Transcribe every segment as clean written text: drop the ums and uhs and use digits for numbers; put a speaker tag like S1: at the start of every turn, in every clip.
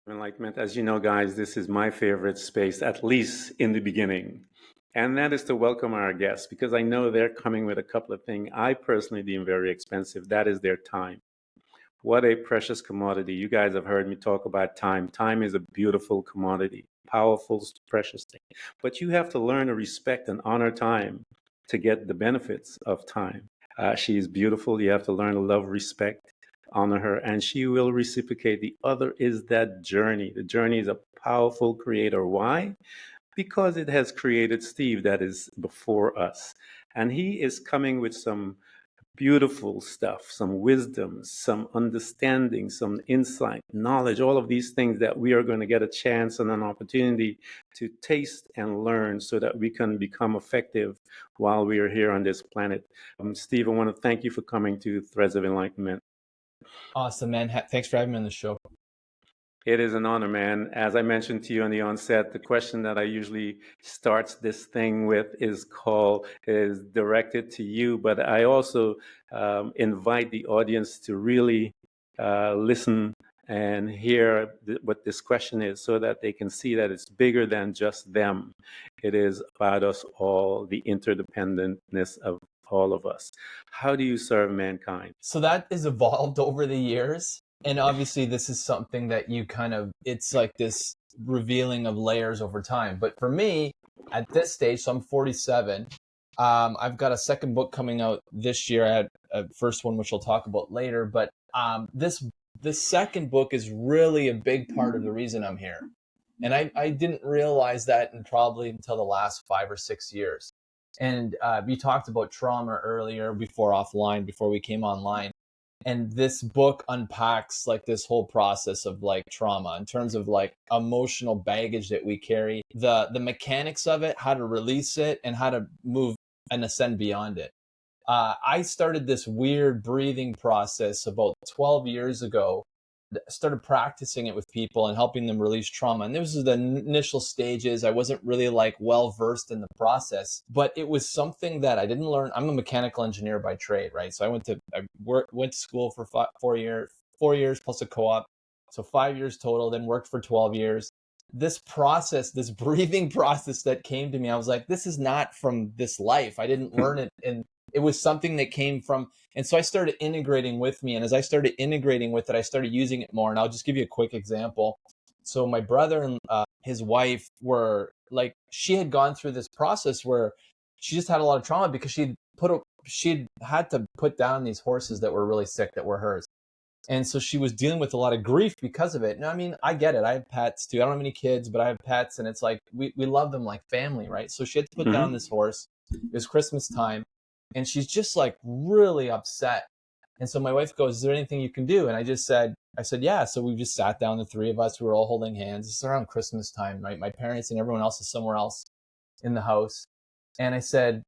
S1: Enlightenment. As you know, guys, this is my favorite space, at least in the beginning. And that is to welcome our guests because I know they're coming with a couple of things I personally deem very expensive. That is their time. What a precious commodity. You guys have heard me talk about time. Time is a beautiful commodity, powerful, precious thing. But you have to learn to respect and honor time to get the benefits of time. She is beautiful. You have to learn to love, respect, honor her, and she will reciprocate. The other is that journey. The journey is a powerful creator. Why? Because it has created Steve that is before us. And he is coming with some beautiful stuff, some wisdom, some understanding, some insight, knowledge, all of these things that we are going to get a chance and an opportunity to taste and learn so that we can become effective while we are here on this planet. Steve, I want to thank you for coming to Threads of Enlightenment.
S2: Awesome, man. Thanks for having me on the show.
S1: It is an honor, man. As I mentioned to you on the onset, the question that I usually starts this thing with is directed to you, but I also invite the audience to really listen and hear what this question is so that they can see that it's bigger than just them. It is about us all, the interdependentness of all of us. How do you serve mankind?
S2: So that has evolved over the years. And obviously, this is something that it's like this revealing of layers over time. But for me, at this stage, so I'm 47. I've got a second book coming out this year. I had a first one, which I'll talk about later. But this second book is really a big part of the reason I'm here. And I didn't realize that probably until the last 5 or 6 years. And you talked about trauma earlier before we came online. And this book unpacks like this whole process of like trauma in terms of like emotional baggage that we carry, the mechanics of it, how to release it, and how to move and ascend beyond it. I started this weird breathing process about 12 years ago. Started practicing it with people and helping them release trauma. And this was the initial stages. I wasn't really like well versed in the process, but it was something that I didn't learn. I'm a mechanical engineer by trade, right? So I went to school for 4 years plus a co-op. So 5 years total, then worked for 12 years. This process, this breathing process that came to me, I was like, this is not from this life. I didn't learn it. And it was something that came from, and so I started integrating with me. And as I started integrating with it, I started using it more. And I'll just give you a quick example. So my brother and his wife were like, she had gone through this process where she just had a lot of trauma because she'd had to put down these horses that were really sick that were hers. And so she was dealing with a lot of grief because of it. And I mean, I get it. I have pets too. I don't have any kids, but I have pets. And it's like, we love them like family, right? So she had to put down this horse. It was Christmas time. And she's just like really upset. And so my wife goes, is there anything you can do? And I said, yeah. So we just sat down, the three of us, we were all holding hands. It's around Christmas time, right? My parents and everyone else is somewhere else in the house. And I said,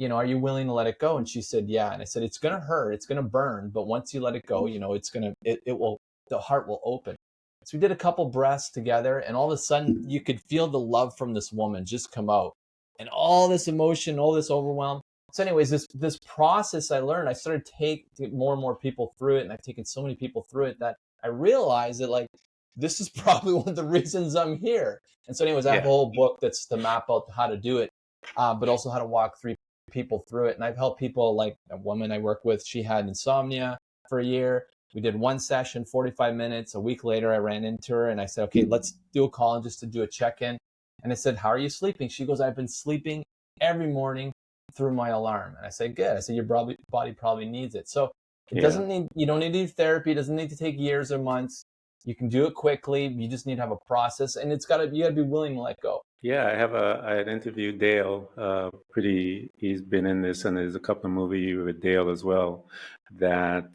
S2: are you willing to let it go? And she said, yeah. And I said, it's going to hurt. It's going to burn. But once you let it go, the heart will open. So we did a couple breaths together, and all of a sudden you could feel the love from this woman just come out, and all this emotion, all this overwhelm. So anyways, this process I learned, I started taking more and more people through it, and I've taken so many people through it that I realized that like, this is probably one of the reasons I'm here. And so anyways, I have a whole book that's to map out how to do it, but also how to walk people through it. And I've helped people, like a woman I work with, she had insomnia for a year. We did one session, 45 minutes. A week later, I ran into her and I said, okay, let's do a call just to do a check-in. And I said, how are you sleeping? She goes, I've been sleeping every morning through my alarm. And I said, good. I said, your body probably needs it. So you don't need to do therapy. It doesn't need to take years or months. You can do it quickly. You just need to have a process, and you got to be willing to let go.
S1: Yeah, I had interviewed Dale. He's been in this, and there's a couple of movies with Dale as well that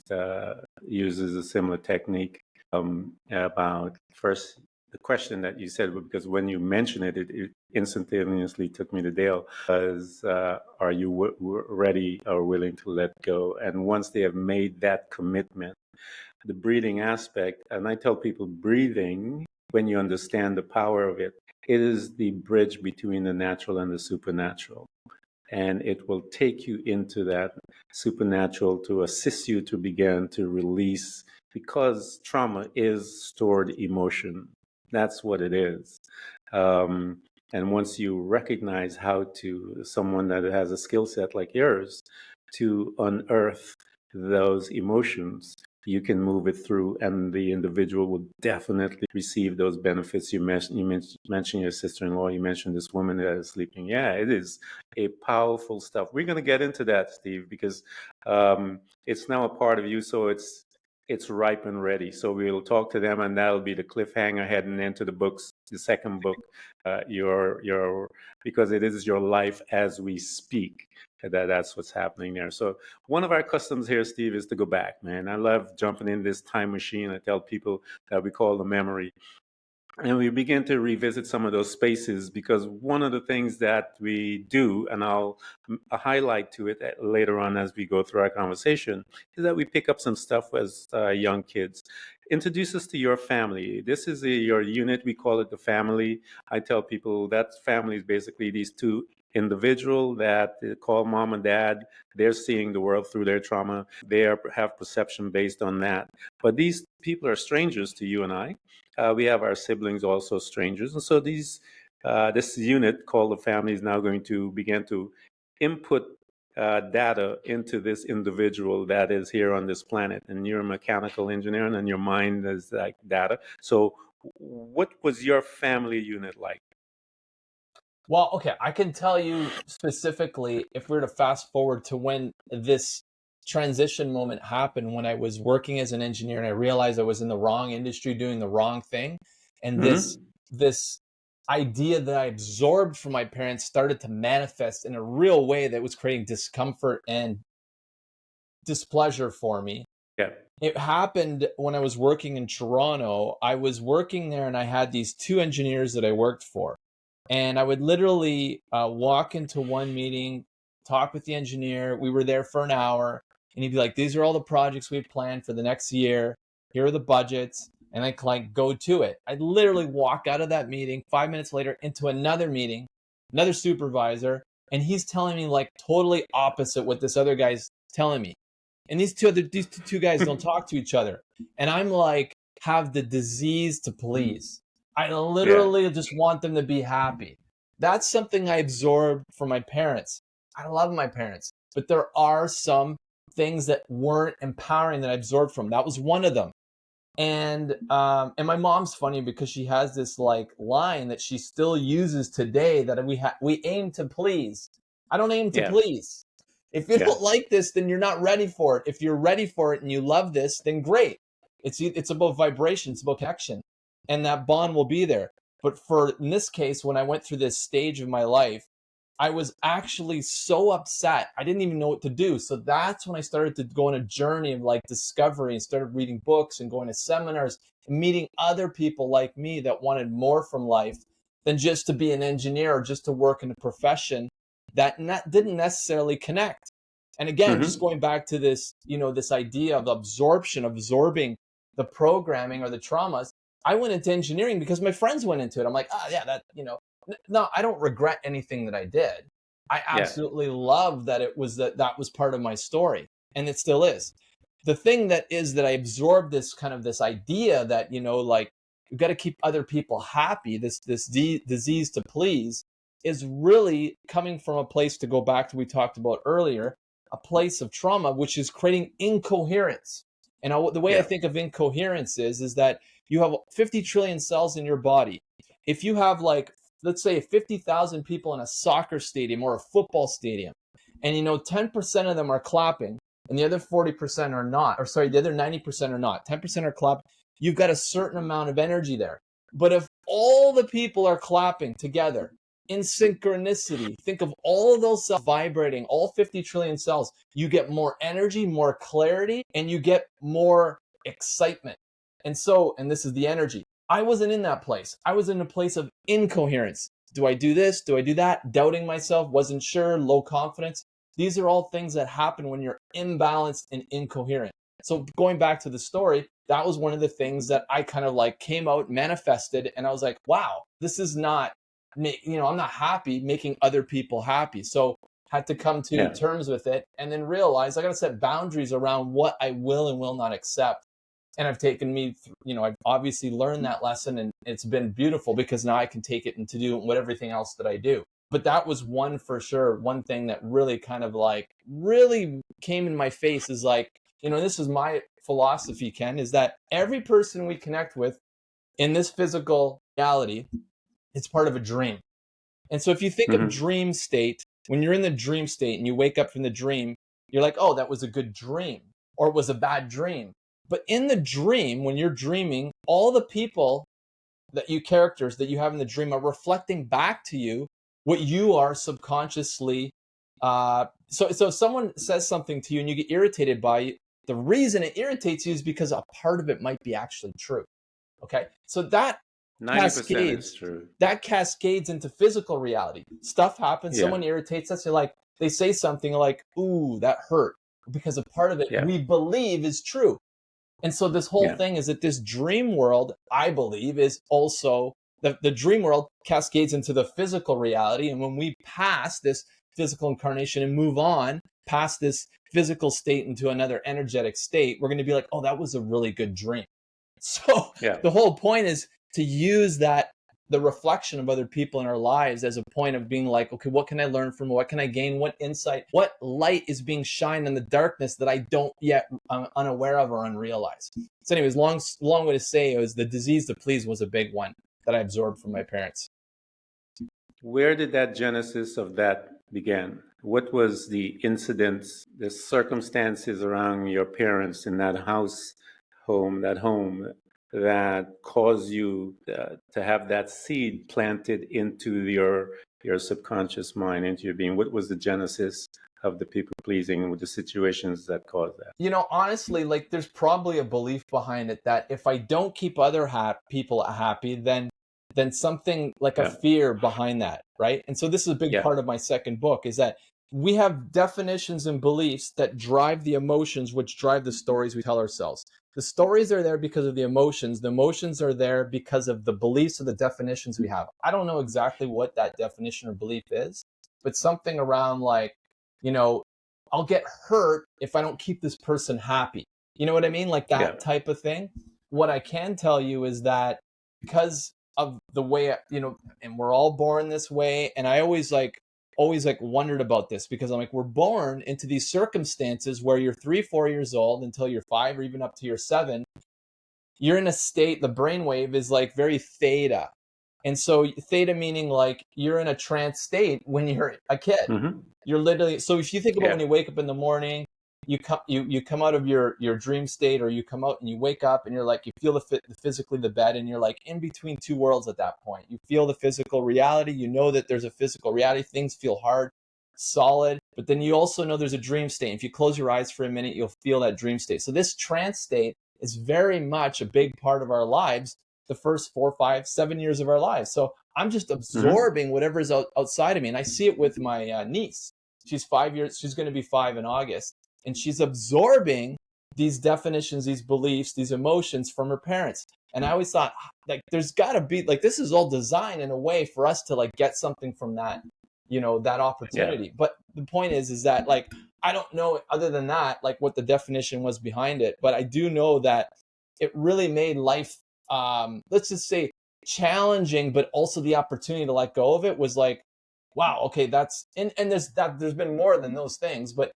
S1: uses a similar technique. About first the question that you said, because when you mentioned it, it instantaneously took me to Dale. Was are you ready or willing to let go? And once they have made that commitment, the breathing aspect, and I tell people breathing, when you understand the power of it, it is the bridge between the natural and the supernatural. And it will take you into that supernatural to assist you to begin to release, because trauma is stored emotion. That's what it is. Um, and once you recognize how to, someone that has a skill set like yours, to unearth those emotions, you can move it through, and the individual will definitely receive those benefits. You mentioned your sister-in-law. You mentioned this woman that is sleeping. Yeah, it is a powerful stuff. We're going to get into that, Steve, because it's now a part of you. So it's ripe and ready. So we'll talk to them, and that'll be the cliffhanger heading into the books, the second book, your because it is your life as we speak. That's what's happening there. So one of our customs here, Steve, is to go back, man. I love jumping in this time machine. I tell people that we call the memory, and we begin to revisit some of those spaces, because one of the things that we do, and I'll highlight to it later on as we go through our conversation, is that we pick up some stuff as young kids. Introduce us to your family. This is your unit. We call it the family. I tell people that family is basically these two individual that call mom and dad. They're seeing the world through their trauma. Have perception based on that. But these people are strangers to you and I. We have our siblings also strangers, and so this unit called the family is now going to begin to input data into this individual that is here on this planet. And you're a mechanical engineer, and your mind is like data. So, what was your family unit like?
S2: Well, okay, I can tell you specifically if we were to fast forward to when this transition moment happened, when I was working as an engineer and I realized I was in the wrong industry doing the wrong thing, and this
S1: Mm-hmm.
S2: this idea that I absorbed from my parents started to manifest in a real way that was creating discomfort and displeasure for me.
S1: Yeah.
S2: It happened when I was working in Toronto. I was working there and I had these two engineers that I worked for. And I would literally walk into one meeting, talk with the engineer. We were there for an hour, and he'd be like, "These are all the projects we've planned for the next year. Here are the budgets." And I like go to it. I'd literally walk out of that meeting 5 minutes later into another meeting, another supervisor, and he's telling me like totally opposite what this other guy's telling me. And these two guys don't talk to each other. And I'm like, have the disease to please. I
S1: Yeah.
S2: literally just want them to be happy. That's something I absorbed from my parents. I love my parents, but there are some things that weren't empowering that I absorbed from. That was one of them. And my mom's funny because she has this like line that she still uses today that we aim to please. I don't aim to
S1: Yeah.
S2: please. If you
S1: Yeah.
S2: don't like this, then you're not ready for it. If you're ready for it and you love this, then great. It's about vibration, it's about connection, and that bond will be there. But for in this case, when I went through this stage of my life, I was actually so upset. I didn't even know what to do. So that's when I started to go on a journey of like discovery and started reading books and going to seminars and meeting other people like me that wanted more from life than just to be an engineer or just to work in a profession that didn't necessarily connect. And again, just
S1: Mm-hmm.
S2: going back to this, this idea of absorbing the programming or the traumas. I went into engineering because my friends went into it. I'm like, oh yeah, no, I don't regret anything that I did. I
S1: Yeah.
S2: absolutely love that that was part of my story, and it still is. The thing that is that I absorbed this idea that like you got to keep other people happy. This disease to please is really coming from a place, to go back to we talked about earlier, a place of trauma, which is creating incoherence. And the way I
S1: Yeah.
S2: think of incoherence is that you have 50 trillion cells in your body. If you have like, let's say 50,000 people in a soccer stadium or a football stadium, and 10% of them are clapping and the other 40% are not, or sorry, the other 90% are not, 10% are clapping, you've got a certain amount of energy there. But if all the people are clapping together in synchronicity, think of all of those cells vibrating, all 50 trillion cells, you get more energy, more clarity, and you get more excitement. And this is the energy. I wasn't in that place. I was in a place of incoherence. Do I do this? Do I do that? Doubting myself, wasn't sure, low confidence. These are all things that happen when you're imbalanced and incoherent. So going back to the story, that was one of the things that I kind of like came out, manifested, and I was like, wow, this is not, I'm not happy making other people happy. So had to come to
S1: Yeah.
S2: terms with it and then realize I got to set boundaries around what I will and will not accept. and I've taken me, I've obviously learned that lesson, and it's been beautiful because now I can take it and to do what everything else that I do. But that was one for sure. One thing that really kind of like really came in my face is like, this is my philosophy, Ken, is that every person we connect with in this physical reality, it's part of a dream. And so if you think of
S1: Mm-hmm.
S2: dream state, when you're in the dream state and you wake up from the dream, you're like, oh, that was a good dream, or it was a bad dream. But in the dream, when you're dreaming, all the people characters that you have in the dream are reflecting back to you what you are subconsciously. So if someone says something to you and you get irritated by it, the reason it irritates you is because a part of it might be actually true. Okay. So that
S1: 90% is
S2: cascades
S1: true.
S2: that cascades into physical reality. Stuff happens,
S1: Yeah.
S2: someone irritates us, you're like, they say something like, ooh, that hurt, because a part of it
S1: Yeah.
S2: we believe is true. And so this whole
S1: Yeah.
S2: thing is that this dream world, I believe, is also the dream world cascades into the physical reality. And when we pass this physical incarnation and move on past this physical state into another energetic state, we're going to be like, oh, that was a really good dream. So
S1: Yeah.
S2: the whole point is to use that, the reflection of other people in our lives, as a point of being like, okay, what can I learn from? What can I gain? What insight? What light is being shined in the darkness that I don't yet, I'm unaware of or unrealized? So, anyways, long way to say is the disease to please was a big one that I absorbed from my parents.
S1: Where did that genesis of that begin? What was the incidents, the circumstances around your parents in that home that caused you to have that seed planted into your subconscious mind, into your being? What was the genesis of the people pleasing, with the situations that caused that?
S2: Honestly, like there's probably a belief behind it that if I don't keep other people happy, then something like a
S1: Yeah.
S2: fear behind that, right? And so this is a big
S1: Yeah.
S2: part of my second book, is that we have definitions and beliefs that drive the emotions, which drive the stories we tell ourselves. The stories are there because of the emotions. The emotions are there because of the beliefs or the definitions we have. I don't know exactly what that definition or belief is, but something around like, you know, I'll get hurt if I don't keep this person happy. You know what I mean? Like
S1: Yeah.
S2: that type of thing. What I can tell you is that because of the way, and we're all born this way. And I always wondered about this, because I'm like, we're born into these circumstances where you're 3, 4 years old until you're 5, or even up to you're 7. You're in a state, the brainwave is like very theta. And so theta meaning like you're in a trance state when you're a kid.
S1: Mm-hmm.
S2: You're literally, so if you think about
S1: Yeah.
S2: when you wake up in the morning, you come out of your dream state, or you come out and you wake up and you're like, you feel physically the bed, and you're like in between two worlds at that point. You feel the physical reality, you know that there's a physical reality, things feel hard, solid, but then you also know there's a dream state. If you close your eyes for a minute, you'll feel that dream state. So this trance state is very much a big part of our lives, the first 4, 5, 7 years of our lives. So I'm just
S1: Mm-hmm.
S2: absorbing whatever's outside of me. And I see it with my niece. She's 5 years, she's going to be 5 in August. And she's absorbing these definitions, these beliefs, these emotions from her parents. And I always thought, like, there's got to be, like, this is all designed in a way for us to, like, get something from that, that
S1: Yeah.
S2: opportunity. But the point is that, like, I don't know other than that, like, what the definition was behind it. But I do know that it really made life, let's just say, challenging, but also the opportunity to let go of it was like, wow, okay, and there's been more than those things, but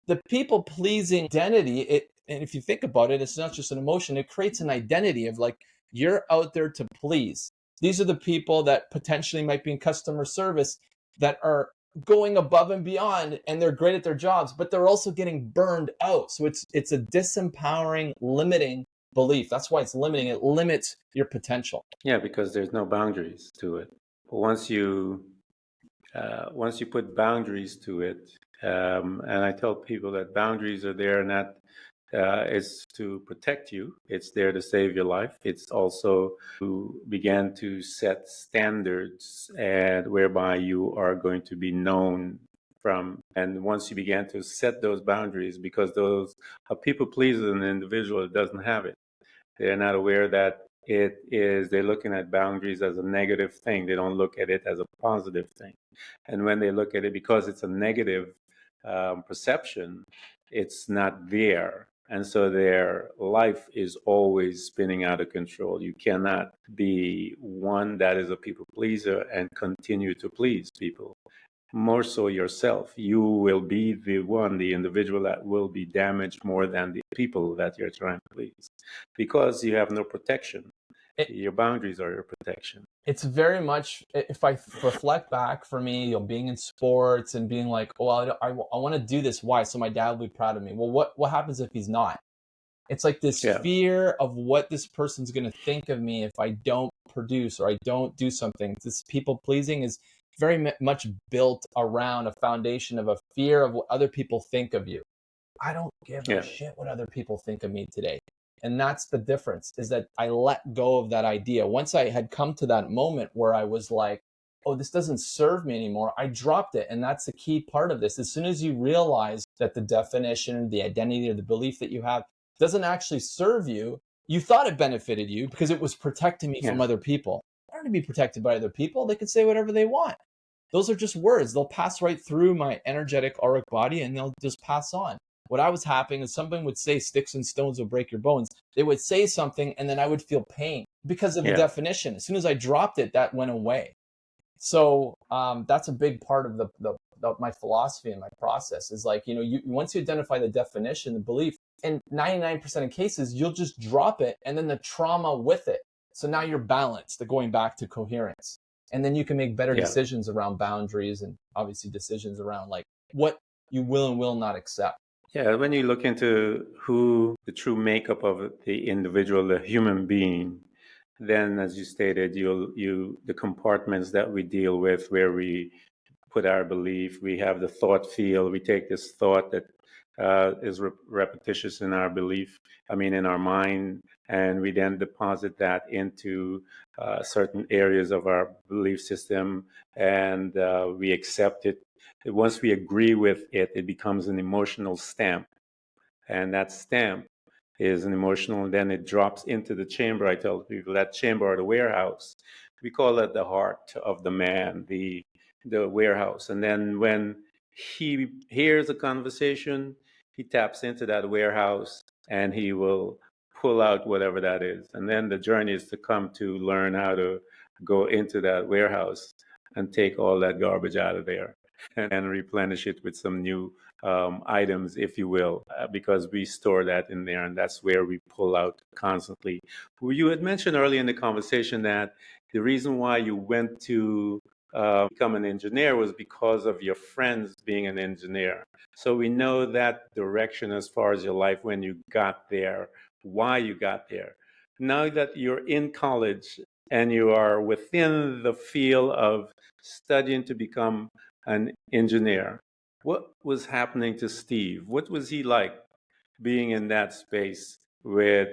S2: the people pleasing identity, and if you think about it, it's not just an emotion, it creates an identity of like, you're out there to please. These are the people that potentially might be in customer service that are going above and beyond, and they're great at their jobs, but they're also getting burned out. So it's a disempowering, limiting belief. That's why it's limiting. It limits your potential.
S1: Yeah, because there's no boundaries to it. But once you put boundaries to it, and I tell people that boundaries are there not is to protect you. It's there to save your life. It's also to begin to set standards and whereby you are going to be known from. And once you begin to set those boundaries, because those a people pleaser an individual that doesn't have it. They're not aware that they're looking at boundaries as a negative thing. They don't look at it as a positive thing. And when they look at it, because it's a negative perception, it's not there. And so their life is always spinning out of control. You cannot be one that is a people pleaser and continue to please people. More so yourself. You will be the one, the individual that will be damaged more than the people that you're trying to please because you have no protection.
S2: It,
S1: Your boundaries are your protection.
S2: it's very much, if I reflect back for me, being in sports and being like, oh, I want to do this. Why? So my dad will be proud of me. Well, what happens if he's not? It's like this
S1: Yeah.
S2: fear of what this person's going to think of me if I don't produce or I don't do something. This people pleasing is very much built around a foundation of a fear of what other people think of you. I don't give a
S1: Yeah.
S2: shit what other people think of me today. And that's the difference, is that I let go of that idea. Once I had come to that moment where I was like, oh, this doesn't serve me anymore, I dropped it. And that's the key part of this. As soon as you realize that the definition, the identity, or the belief that you have doesn't actually serve you, you thought it benefited you because it was protecting me from
S1: Yeah.
S2: other people. I don't want to be protected by other people. They can say whatever they want. Those are just words. They'll pass right through my energetic auric body and they'll just pass on. What I was happening is someone would say sticks and stones will break your bones. They would say something and then I would feel pain because of the
S1: Yeah.
S2: definition. As soon as I dropped it, that went away. So that's a big part of my philosophy and my process is like, once you identify the definition, the belief, in 99% of cases, you'll just drop it and then the trauma with it. So now you're balanced, going back to coherence. And then you can make better
S1: Yeah.
S2: decisions around boundaries and obviously decisions around like what you will and will not accept.
S1: Yeah, when you look into who the true makeup of the individual, the human being, then as you stated, the compartments that we deal with where we put our belief, we have the thought field, we take this thought that is repetitious in our belief, in our mind, and we then deposit that into certain areas of our belief system, and we accept it. Once we agree with it, it becomes an emotional stamp. And that stamp is an emotional, and then it drops into the chamber. I tell people that chamber or the warehouse. We call it the heart of the man, the warehouse. And then when he hears a conversation, he taps into that warehouse and he will pull out whatever that is. And then the journey is to come to learn how to go into that warehouse and take all that garbage out of there and replenish it with some new items, if you will, because we store that in there, and that's where we pull out constantly. Well, you had mentioned earlier in the conversation that the reason why you went to become an engineer was because of your friends being an engineer. So we know that direction as far as your life when you got there, why you got there. Now that you're in college and you are within the field of studying to become an engineer, what was happening to Steve? What was he like being in that space with,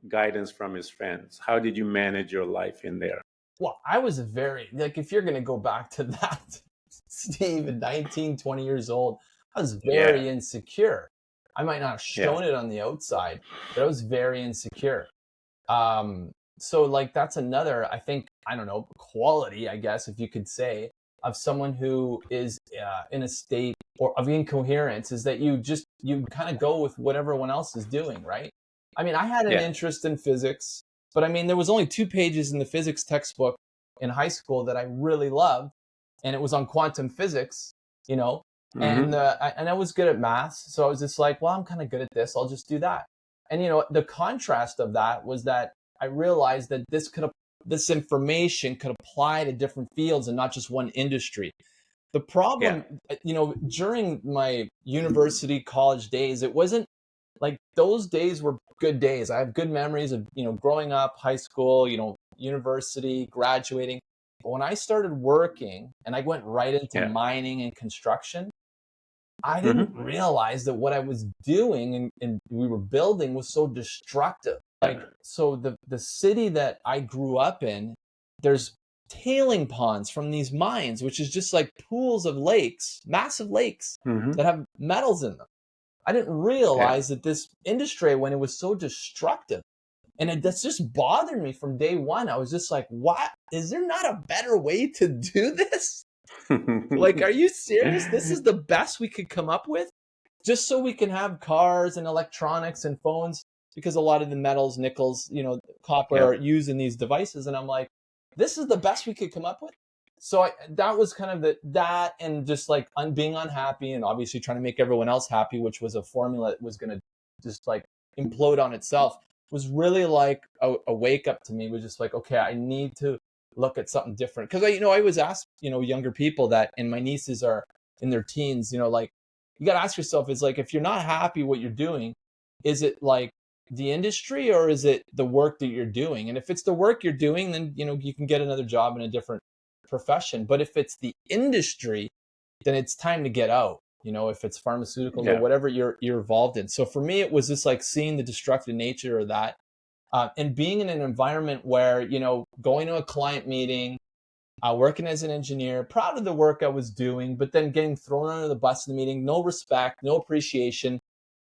S1: guidance from his friends? How did you manage your life in there?
S2: Well, I was very, like, if you're going to go back to that, Steve, at 19, 20 years old, I was
S1: Yeah.
S2: very insecure. I might not have
S1: Yeah.
S2: shown it on the outside, but I was very insecure. So like that's another, I think, I don't know, quality, I guess, if you could say, of someone who is in a state or of incoherence, is that you kind of go with what everyone else is doing, right? I mean, I had an
S1: Yeah.
S2: interest in physics, but I mean, there was only 2 pages in the physics textbook in high school that I really loved, and it was on quantum physics, you know,
S1: Mm-hmm.
S2: and I was good at math, so I was just like, well, I'm kind of good at this, I'll just do that. And the contrast of that was that I realized that this information could apply to different fields and not just one industry. The
S1: Yeah.
S2: problem, during my university college days, it wasn't like those days were good days. I have good memories of, growing up, high school, university, graduating. But when I started working and I went right into
S1: Yeah.
S2: mining and construction, I didn't
S1: Mm-hmm.
S2: realize that what I was doing and we were building was so destructive.
S1: Yeah.
S2: Like, so the city that I grew up in, there's tailing ponds from these mines, which is just like pools of lakes, massive lakes
S1: Mm-hmm.
S2: that have metals in them. I didn't
S1: Yeah.
S2: realize that this industry, when it was so destructive, and that's just bothered me from day one. I was just like, what? Is there not a better way to do this? Like, are you serious? This is the best we could come up with? just so we can have cars and electronics and phones, because a lot of the metals, nickels, copper
S1: Yeah.
S2: are used in these devices. And I'm like, this is the best we could come up with. So that was kind of that, and just like being unhappy and obviously trying to make everyone else happy, which was a formula that was going to just like implode on itself, was really like a wake up to me. It was just like, okay, I need to look at something different. Because I always ask, younger people that, and my nieces are in their teens, like, you got to ask yourself, is like, if you're not happy what you're doing, is it like the industry or is it the work that you're doing? And if it's the work you're doing, then, you can get another job in a different profession. But if it's the industry, then it's time to get out, if it's pharmaceuticals or whatever you're involved in. So for me, it was just like seeing the destructive nature of that. And being in an environment where, going to a client meeting, working as an engineer, proud of the work I was doing, but then getting thrown under the bus in the meeting, no respect, no appreciation.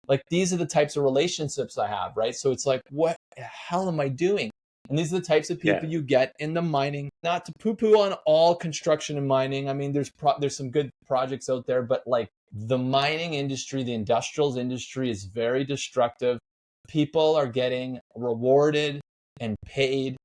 S2: Like, these are the types of relationships I have, right? So it's like, what the hell am I doing? And these are the types of people you get in the mining. Not to poo-poo on all construction and mining. I mean, there's some good projects out there, but like, the mining industry, the industrials industry is very destructive. People are getting rewarded and paid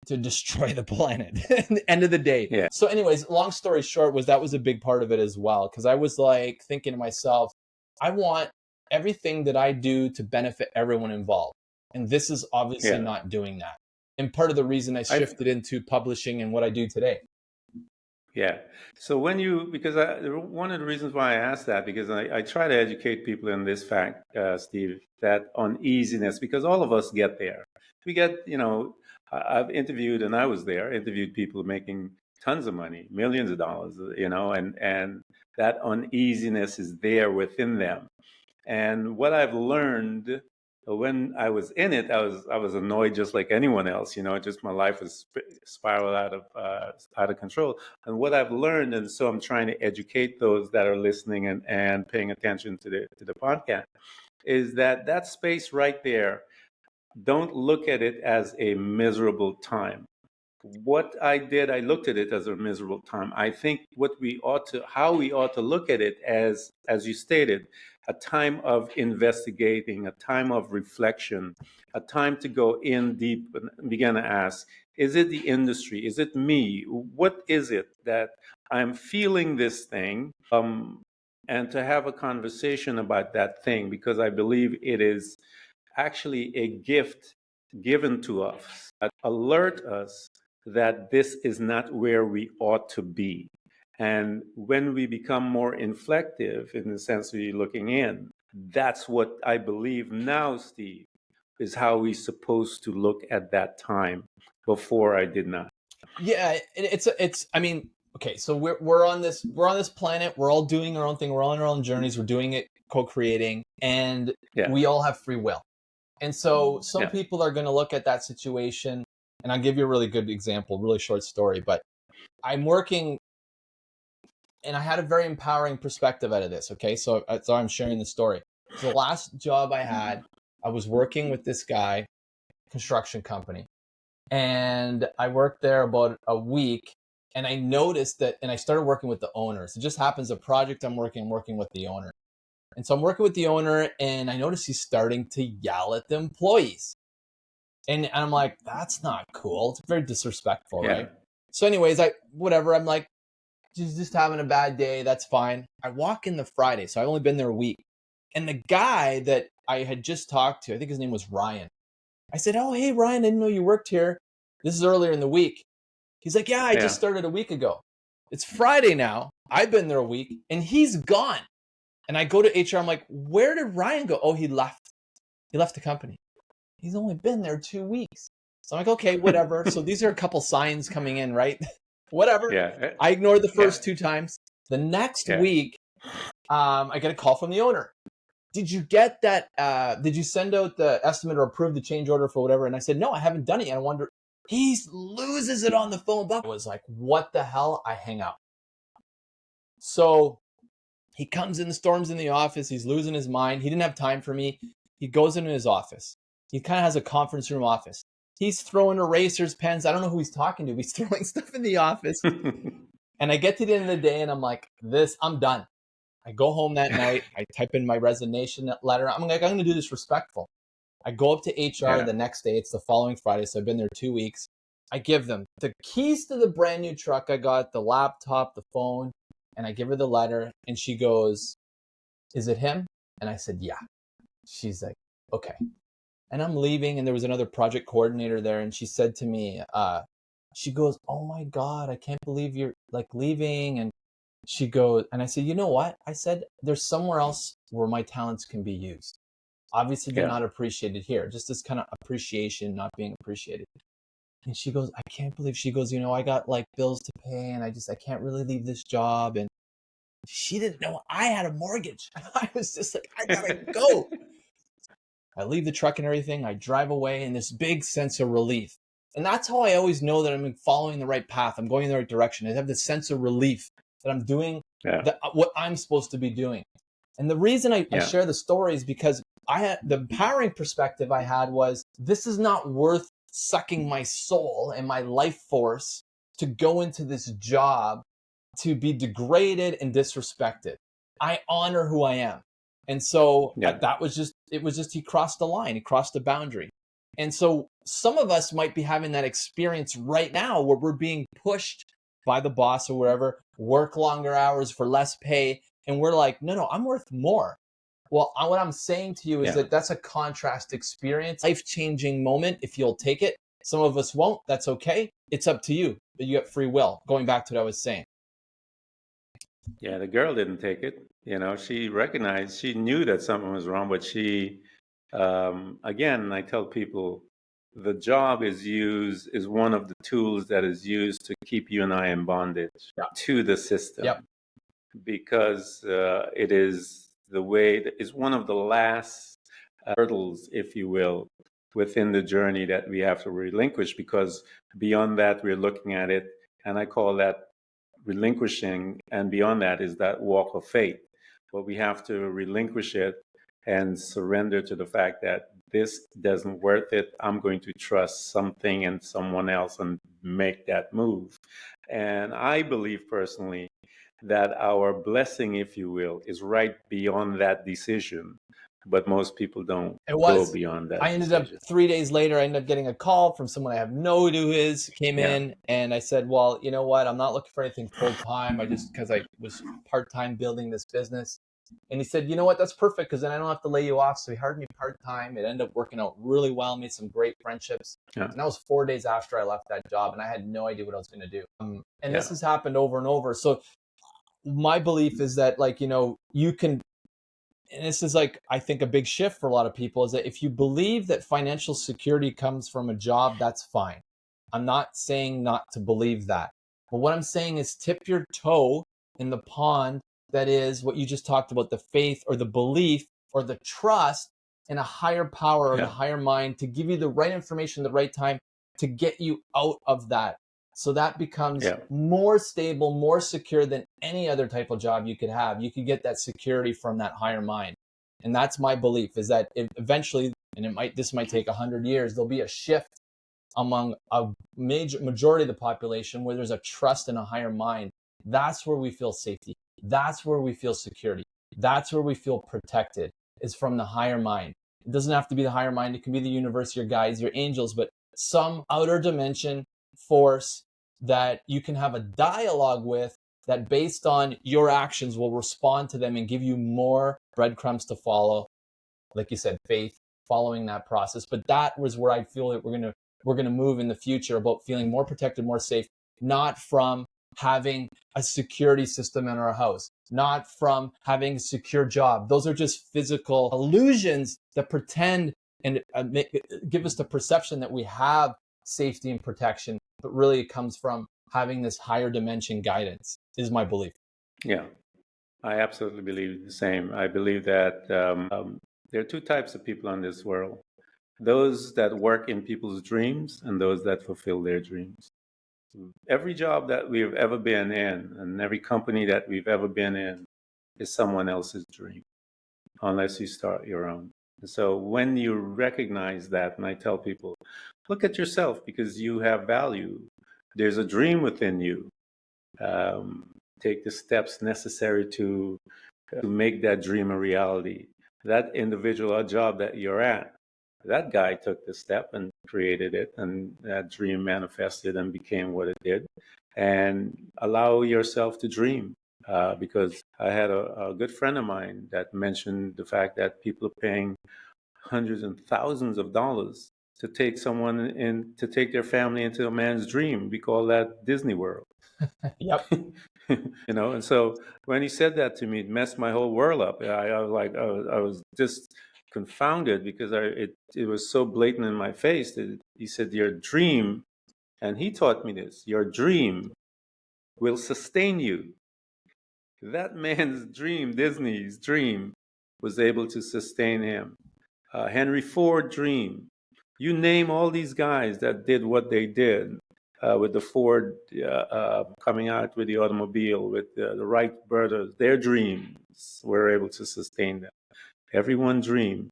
S2: to destroy the planet at the end of the day.
S1: Yeah.
S2: So anyways, long story short, that was a big part of it as well. Because I was like thinking to myself, I want everything that I do to benefit everyone involved. And this is obviously not doing that. And part of the reason I shifted into publishing and what I do today.
S1: Yeah. So because one of the reasons why I asked that, because I try to educate people in this fact, Steve, that uneasiness, because all of us get there. We get, I've interviewed, and I was there, interviewed people making tons of money, millions of dollars, and that uneasiness is there within them. And what I've learned when I was in it, I was annoyed just like anyone else. Just my life was spiraled out of control. And what I've learned, and so I'm trying to educate those that are listening and paying attention to the podcast, is that space right there. Don't look at it as a miserable time. What I did, I looked at it as a miserable time. I think how we ought to look at it as you stated, a time of investigating, a time of reflection, a time to go in deep and begin to ask, is it the industry? Is it me? What is it that I'm feeling this thing? And to have a conversation about that thing, because I believe it is actually a gift given to us that alert us that this is not where we ought to be. And when we become more inflective in the sense of looking in, that's what I believe now, Steve, is how we're supposed to look at that time. Before I did not.
S2: Yeah, I mean, okay, so we're on this planet, we're all doing our own thing, we're all on our own journeys, we're doing it, co-creating, and we all have free will. And so some people are going to look at that situation, and I'll give you a really good example, really short story, but I'm working, and I had a very empowering perspective out of this, okay? So I'm sharing the story. So the last job I had, I was working with this guy, construction company, and I worked there about a week, and I noticed that, and I started working with the owners. It just happens, a project I'm working with the owner. And so I'm working with the owner, and I notice he's starting to yell at the employees. And I'm like, that's not cool. It's very disrespectful, right? So anyways, I'm like, he's just having a bad day. That's fine. I walk in the Friday, so I've only been there a week. And the guy that I had just talked to, I think his name was Ryan. I said, oh, hey, Ryan, I didn't know you worked here. This is earlier in the week. He's like, yeah, I just started a week ago. It's Friday now. I've been there a week, and he's gone. And I go to HR. I'm like, where did Ryan go? Oh, he left. He left the company. He's only been there 2 weeks. So I'm like, okay, whatever. So these are a couple signs coming in, right? Whatever.
S1: Yeah.
S2: I ignored the first 2 times. The next week, I get a call from the owner. Did you get that? Did you send out the estimate or approve the change order for whatever? And I said, no, I haven't done it yet. I wonder. He loses it on the phone. I was like, what the hell? I hang up. So he comes in, storms in the office. He's losing his mind. He didn't have time for me. He goes into his office. He kind of has a conference room office. He's throwing erasers, pens. I don't know who he's talking to. He's throwing stuff in the office. And I get to the end of the day, and I'm like, I'm done. I go home that night. I type in my resignation letter. I'm like, I'm going to do this respectful. I go up to HR
S1: Yeah.
S2: the next day. It's the following Friday. So I've been there 2 weeks. I give them the keys to the brand new truck I got, the laptop, the phone, and I give her the letter. And she goes, is it him? And I said, yeah. She's like, okay. And I'm leaving, and there was another project coordinator there. And she said to me, she goes, oh my God, I can't believe you're like leaving. And she goes, and I said, you know what? I said, there's somewhere else where my talents can be used. Obviously, they're
S1: Yeah.
S2: not appreciated here. Just this kind of appreciation, not being appreciated. And she goes, I can't believe, she goes, I got like bills to pay and I can't really leave this job. And she didn't know I had a mortgage. I was just like, I gotta go. I leave the truck and everything. I drive away in this big sense of relief. And that's how I always know that I'm following the right path. I'm going in the right direction. I have this sense of relief that I'm doing
S1: Yeah.
S2: what I'm supposed to be doing. And the reason I
S1: Yeah.
S2: share the story is because I had the empowering perspective I had was this is not worth sucking my soul and my life force to go into this job to be degraded and disrespected. I honor who I am. And so
S1: Yeah.
S2: that was just, it was just, he crossed the line, he crossed the boundary. And so some of us might be having that experience right now where we're being pushed by the boss or wherever, work longer hours for less pay. And we're like, no, I'm worth more. Well, what I'm saying to you is
S1: Yeah.
S2: that that's a contrast experience, life-changing moment if you'll take it. Some of us won't. That's okay. It's up to you. But you got free will. Going back to what I was saying.
S1: Yeah, the girl didn't take it. She recognized, she knew that something was wrong, but again, I tell people, the job is one of the tools that is used to keep you and I in bondage
S2: Yeah.
S1: to the system,
S2: Yep.
S1: because it is is one of the last hurdles, if you will, within the journey that we have to relinquish, because beyond that, we're looking at it, and I call that relinquishing, and beyond that is that walk of faith. But we have to relinquish it and surrender to the fact that this doesn't worth it. I'm going to trust something and someone else and make that move. And I believe personally that our blessing, if you will, is right beyond that decision. But most people don't
S2: It
S1: go
S2: was.
S1: beyond
S2: I
S1: that
S2: ended up
S1: decision.
S2: 3 days later, I ended up getting a call from someone I have no idea who is, came
S1: Yeah.
S2: in, and I said, well, you know what? I'm not looking for anything full time. Because I was part time building this business. And he said, you know what? That's perfect because then I don't have to lay you off. So he hired me part time. It ended up working out really well, made some great friendships.
S1: Yeah.
S2: And that was 4 days after I left that job, and I had no idea what I was going to do. And this
S1: Yeah.
S2: has happened over and over. So my belief is that, like, you can, and this is like, I think a big shift for a lot of people is that if you believe that financial security comes from a job, that's fine. I'm not saying not to believe that. But what I'm saying is tip your toe in the pond that is what you just talked about, the faith or the belief or the trust in a higher power or the
S1: Yeah.
S2: higher mind to give you the right information at the right time to get you out of that. So that becomes
S1: Yeah.
S2: more stable, more secure than any other type of job you could have. You could get that security from that higher mind. And that's my belief, is that eventually, and this might take 100 years, there'll be a shift among a majority of the population where there's a trust in a higher mind. That's where we feel safety. That's where we feel security. That's where we feel protected, is from the higher mind. It doesn't have to be the higher mind. It can be the universe, your guides, your angels, but some outer dimension force that you can have a dialogue with, that based on your actions will respond to them and give you more breadcrumbs to follow. Like you said, faith, following that process. But that was where I feel that we're gonna move in the future, about feeling more protected, more safe, not from having a security system in our house, not from having a secure job. Those are just physical illusions that pretend and give us the perception that we have safety and protection, but really it comes from having this higher dimension guidance, is my belief.
S1: Yeah. I absolutely believe the same. I believe that there are two types of people in this world: those that work in people's dreams and those that fulfill their dreams. Every job that we've ever been in and every company that we've ever been in is someone else's dream, unless you start your own. And so when you recognize that, and I tell people, look at yourself because you have value. There's a dream within you. Take the steps necessary to to make that dream a reality. That individual job that you're at, that guy took the step and created it, and that dream manifested and became what it did. And allow yourself to dream. Because I had a good friend of mine that mentioned the fact that people are paying hundreds and thousands of dollars to take someone in, to take their family into a man's dream. We call that Disney World.
S2: Yep.
S1: And so when he said that to me, it messed my whole world up. I was like, I was just confounded because it was so blatant in my face that he said, your dream, and he taught me this, your dream will sustain you. That man's dream, Disney's dream, was able to sustain him. Henry Ford dream. You name all these guys that did what they did, with the Ford coming out with the automobile, with the Wright brothers, their dreams were able to sustain them. Everyone's dream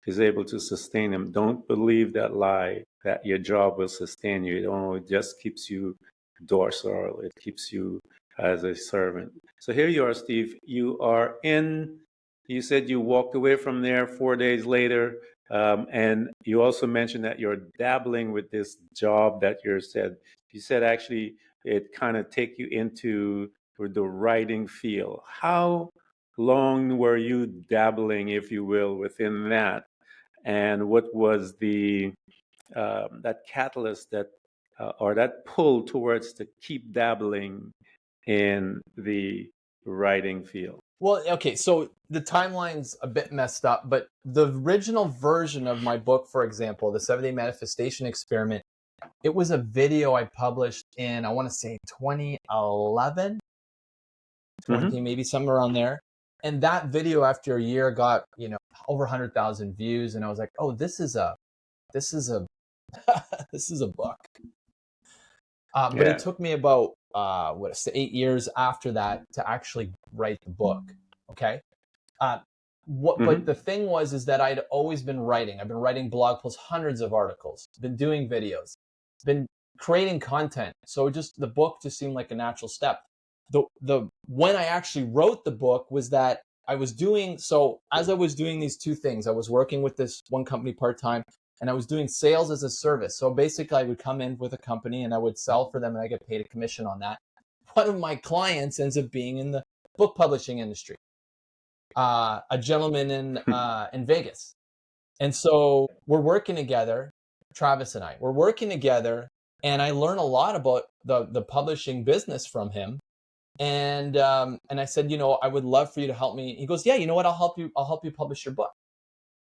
S1: is able to sustain them. Don't believe that lie that your job will sustain you. It just keeps you dorsal. It keeps you as a servant. So here you are, Steve. You said you walked away from there 4 days later. And you also mentioned that you're dabbling with this job that you said actually it kind of take you into the writing field. How long were you dabbling, if you will, within that? And what was the that catalyst that or that pull towards to keep dabbling in the writing field?
S2: Well, okay, so the timeline's a bit messed up, but the original version of my book, for example, the 7-Day Manifestation Experiment, it was a video I published in, I want to say 2011, 20, maybe somewhere around there. And that video after a year got, over 100,000 views. And I was like, oh, this is a this is a book. But it took me about 8 years after that to actually write the book. Okay. But the thing is that I'd always been writing. I've been writing blog posts, hundreds of articles, been doing videos, been creating content. So just the book just seemed like a natural step. When I actually wrote the book was that as I was doing these two things, I was working with this one company part-time, and I was doing sales as a service. So basically I would come in with a company and I would sell for them and I get paid a commission on that. One of my clients ends up being in the book publishing industry, a gentleman in Vegas. And so we're working together, Travis and I, we're working together, and I learn a lot about the publishing business from him. And I said, I would love for you to help me. He goes, yeah, you know what? I'll help you publish your book.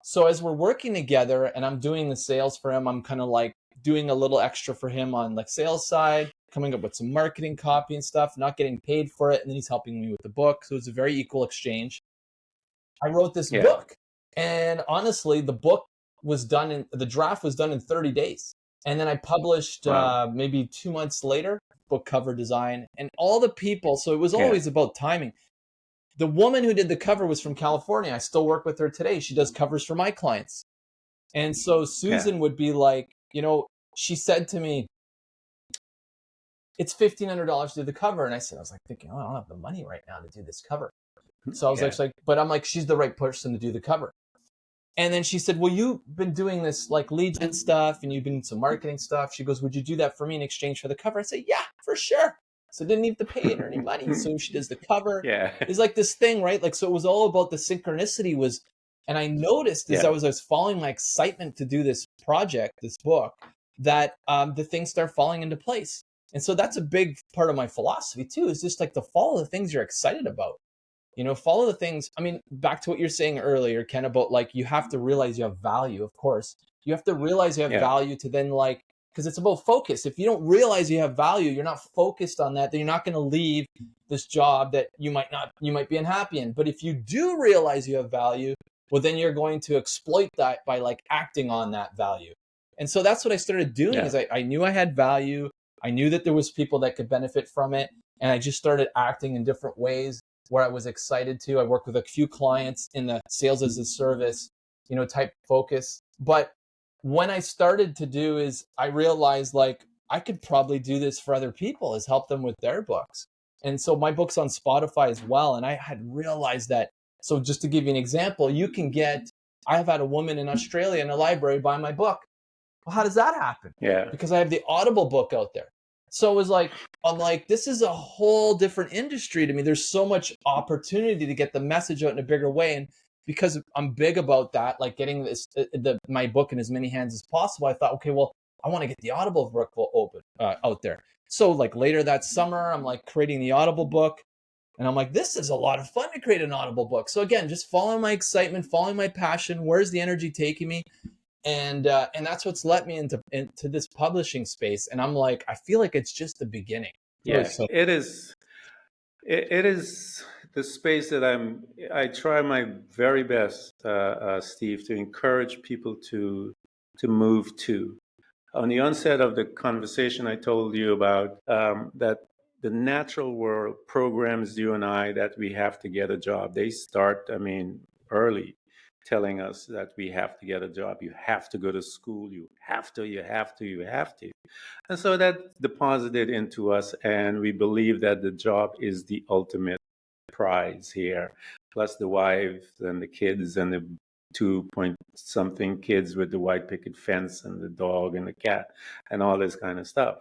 S2: So as we're working together and I'm doing the sales for him, I'm kind of like doing a little extra for him on like sales side, coming up with some marketing copy and stuff, not getting paid for it. And then he's helping me with the book. So it's a very equal exchange. I wrote this book, and honestly, the draft was done in 30 days. And then I published maybe 2 months later, book cover design and all the people. So it was always about timing. The woman who did the cover was from California. I still work with her today. She does covers for my clients. And so Susan would be like, she said to me, it's $1,500 to do the cover. And I was like thinking, I don't have the money right now to do this cover. So I was like, but I'm like, she's the right person to do the cover. And then she said, well, you've been doing this like lead gen stuff and you've been doing some marketing stuff. She goes, would you do that for me in exchange for the cover? I said, yeah, for sure. So didn't need to pay her any money. So she does the cover. It's like this thing, right? Like, so it was all about the synchronicity and I noticed as I was following my excitement to do this project, this book, that the things start falling into place. And so that's a big part of my philosophy too, is just like to follow the things you're excited about. Follow the things. I mean, back to what you're saying earlier, Ken, about like, you have to realize you have value. Of course, you have to realize you have value to then because it's about focus. If you don't realize you have value, you're not focused on that, then you're not going to leave this job that you might be unhappy in. But if you do realize you have value, well, then you're going to exploit that by like acting on that value. And so that's what I started doing is I knew I had value. I knew that there was people that could benefit from it. And I just started acting in different ways where I was excited to. I worked with a few clients in the sales as a service, type focus. But when I started to do is I realized like I could probably do this for other people, is help them with their books. And so my book's on Spotify as well. And I had realized that. So just to give you an example, you can get, I have had a woman in Australia in a library buy my book. Well, how does that happen?
S1: Yeah.
S2: Because I have the Audible book out there. So it was like, I'm like, this is a whole different industry to me. There's so much opportunity to get the message out in a bigger way. And because I'm big about that, like getting my book in as many hands as possible, I thought, okay, well, I want to get the Audible book out there. So like later that summer, I'm like creating the Audible book. And I'm like, this is a lot of fun to create an Audible book. So again, just following my excitement, following my passion. Where's the energy taking me? And that's what's led me into this publishing space. And I'm like, I feel like it's just the beginning. It's really
S1: Yeah,
S2: exciting.
S1: it is. It is the space that I try my very best, Steve, to encourage people to move to. On the onset of the conversation, I told you about that the natural world programs you and I that we have to get a job. They start, I mean, early, telling us that we have to get a job. You have to go to school. You have to, you have to, you have to. And so that deposited into us, and we believe that the job is the ultimate prize here, plus the wives and the kids and the 2 point something kids with the white picket fence and the dog and the cat and all this kind of stuff.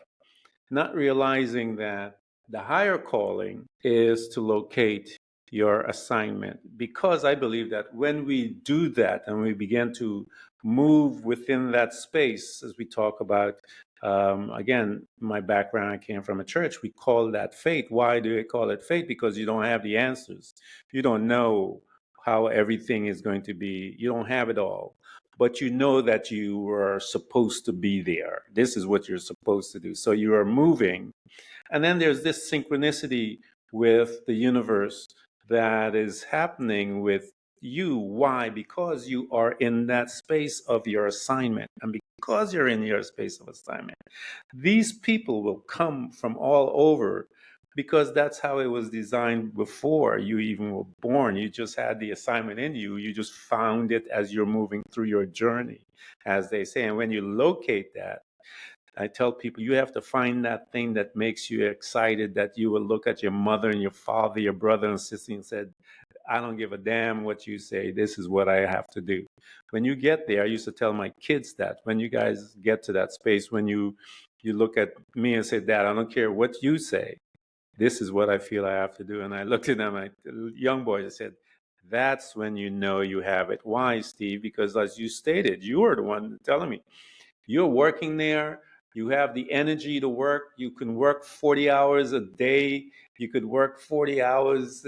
S1: Not realizing that the higher calling is to locate your assignment. Because I believe that when we do that and we begin to move within that space, as we talk about, again, my background, I came from a church, we call that faith. Why do we call it faith? Because you don't have the answers. You don't know how everything is going to be. You don't have it all, but you know that you are supposed to be there. This is what you're supposed to do. So you are moving. And then there's this synchronicity with the universe that is happening with you. Why? Because you are in that space of your assignment. And because you're in your space of assignment, these people will come from all over, because that's how it was designed before you even were born. You just had the assignment in you. You just found it as you're moving through your journey, as they say. And when you locate that, I tell people you have to find that thing that makes you excited, that you will look at your mother and your father, your brother and sister and said, I don't give a damn what you say. This is what I have to do. When you get there, I used to tell my kids that when you guys get to that space, when you look at me and say, Dad, I don't care what you say. This is what I feel I have to do. And I looked at them, young boys, I said, that's when you know you have it. Why, Steve? Because as you stated, you were the one telling me you're working there. You have the energy to work. You can work 40 hours a day. You could work 40 hours,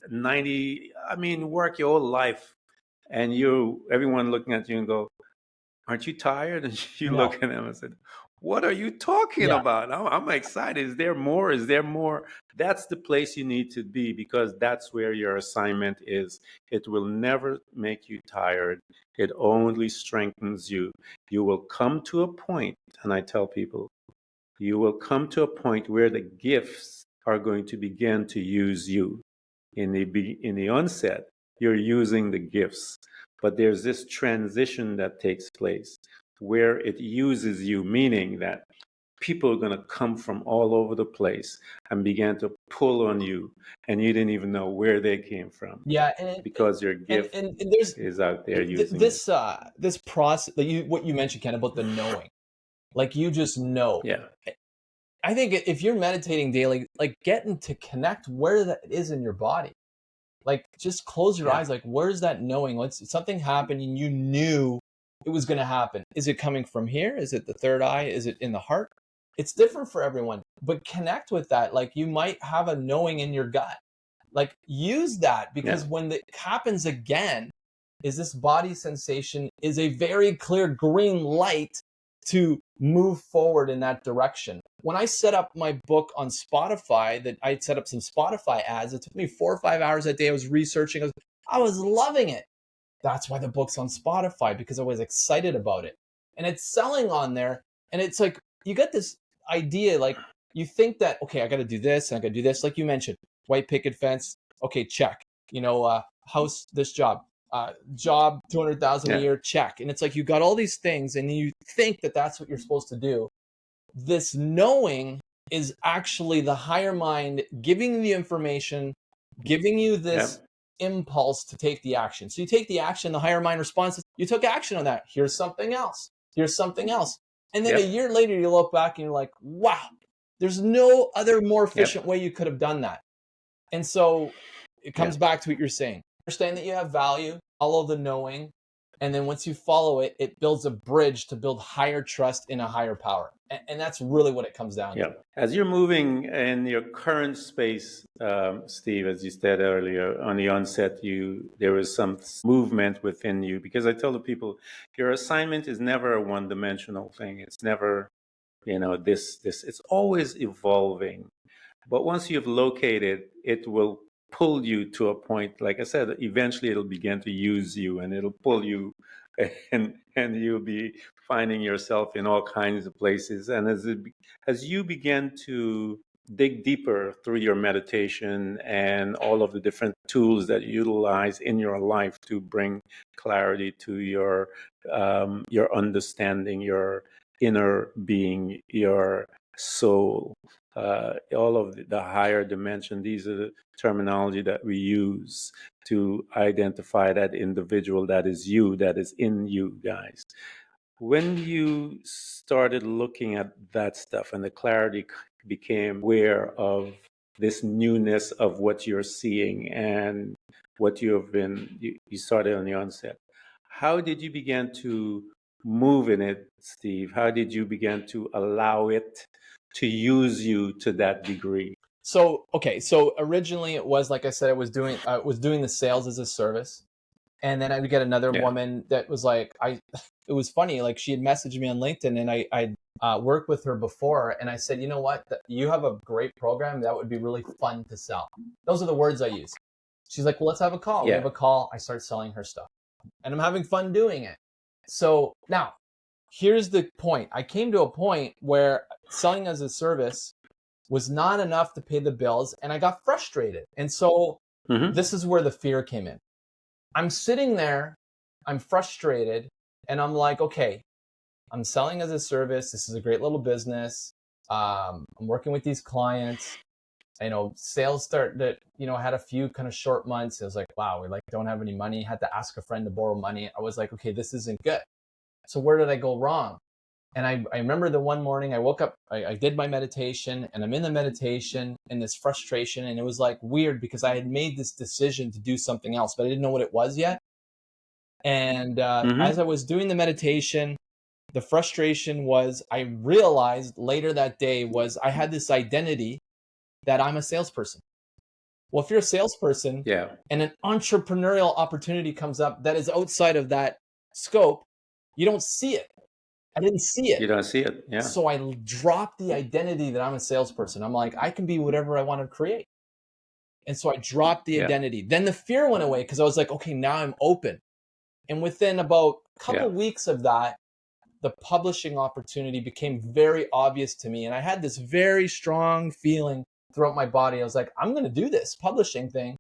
S1: 90. I mean, work your whole life. And everyone looking at you and go, aren't you tired? And you
S2: No.
S1: look at them and said, what are you talking
S2: Yeah.
S1: about? I'm excited. Is there more? Is there more? That's the place you need to be, because that's where your assignment is. It will never make you tired. It only strengthens you. You will come to a point, and I tell people, you will come to a point where the gifts are going to begin to use you. In the onset, you're using the gifts, but there's this transition that takes place where it uses you, meaning that people are going to come from all over the place and begin to pull on you, and you didn't even know where they came from,
S2: Yeah.
S1: because your
S2: And,
S1: gift
S2: and, and there's
S1: is out there using you.
S2: this process that what you mentioned, Ken, about the knowing, like you just know.
S1: Yeah,
S2: I think if you're meditating daily, like getting to connect where that is in your body, like just close your
S1: yeah,
S2: eyes. Like, where's that knowing? Once something happened and you knew it was going to happen. Is it coming from here? Is it the third eye? Is it in the heart? It's different for everyone, but connect with that. Like you might have a knowing in your gut. Like use that,
S1: yeah,
S2: because when it happens again, is this body sensation is a very clear green light to move forward in that direction. When I set up my book on Spotify, that I set up some Spotify ads, it took me 4 or 5 hours a day. I was researching. I was loving it. That's why the book's on Spotify, because I was excited about it. And it's selling on there. And it's like, you get this idea, like you think that, okay, I got to do this and I got to do this. Like you mentioned, white picket fence. Okay, check. House, this job 200,000 a
S1: yeah,
S2: year, check. And it's like you got all these things and you think that that's what you're supposed to do. This knowing is actually the higher mind giving you the information, giving you this impulse to take the action. So you take the action, the higher mind responds, you took action on that. Here's something else. Here's something else. And then a year later, you look back and you're like, wow, there's no other more efficient way you could have done that. And so it comes back to what you're saying. Understand that you have value, follow the knowing. And then once you follow it, it builds a bridge to build higher trust in a higher power. And that's really what it comes down to.
S1: As you're moving in your current space, Steve, as you said earlier on the onset, there was some movement within you, because I tell the people, your assignment is never a one-dimensional thing. It's never, this. It's always evolving. But once you've located, it will pull you to a point. Like I said, eventually it'll begin to use you, and it'll pull you, and you'll be finding yourself in all kinds of places. And as you begin to dig deeper through your meditation and all of the different tools that you utilize in your life to bring clarity to your understanding, your inner being, your soul, all of the higher dimension. These are the terminology that we use to identify that individual that is you, that is in you, guys. When you started looking at that stuff and the clarity became aware of this newness of what you're seeing and what you have been, you started on the onset. How did you begin to move in it, Steve? How did you begin to allow it to use you to that degree?
S2: So originally it was, like I said, I was doing the sales as a service. And then I would get another woman that was like, it was funny. Like, she had messaged me on LinkedIn, and I worked with her before. And I said, you know what? You have a great program that would be really fun to sell. Those are the words I use. She's like, well, let's have a call. We have a call. I start selling her stuff, and I'm having fun doing it. So now here's the point. I came to a point where selling as a service was not enough to pay the bills, and I got frustrated. And so this is where the fear came in. I'm sitting there, I'm frustrated, and I'm like, okay, I'm selling as a service. This is a great little business. I'm working with these clients. Sales started, had a few kind of short months. It was like, wow, we don't have any money. Had to ask a friend to borrow money. I was like, okay, this isn't good. So where did I go wrong? And I remember the one morning I woke up, I did my meditation, and I'm in the meditation and this frustration. And it was like weird because I had made this decision to do something else, but I didn't know what it was yet. And as I was doing the meditation, the frustration was, I realized later that day was I had this identity that I'm a salesperson. Well, if you're a salesperson and an entrepreneurial opportunity comes up that is outside of that scope, you don't see it. I didn't see it.
S1: You don't see it, yeah.
S2: So I dropped the identity that I'm a salesperson. I'm like, I can be whatever I want to create. And so I dropped the identity. Then the fear went away because I was like, okay, now I'm open. And within about a couple weeks of that, the publishing opportunity became very obvious to me. And I had this very strong feeling throughout my body. I was like, I'm going to do this publishing thing,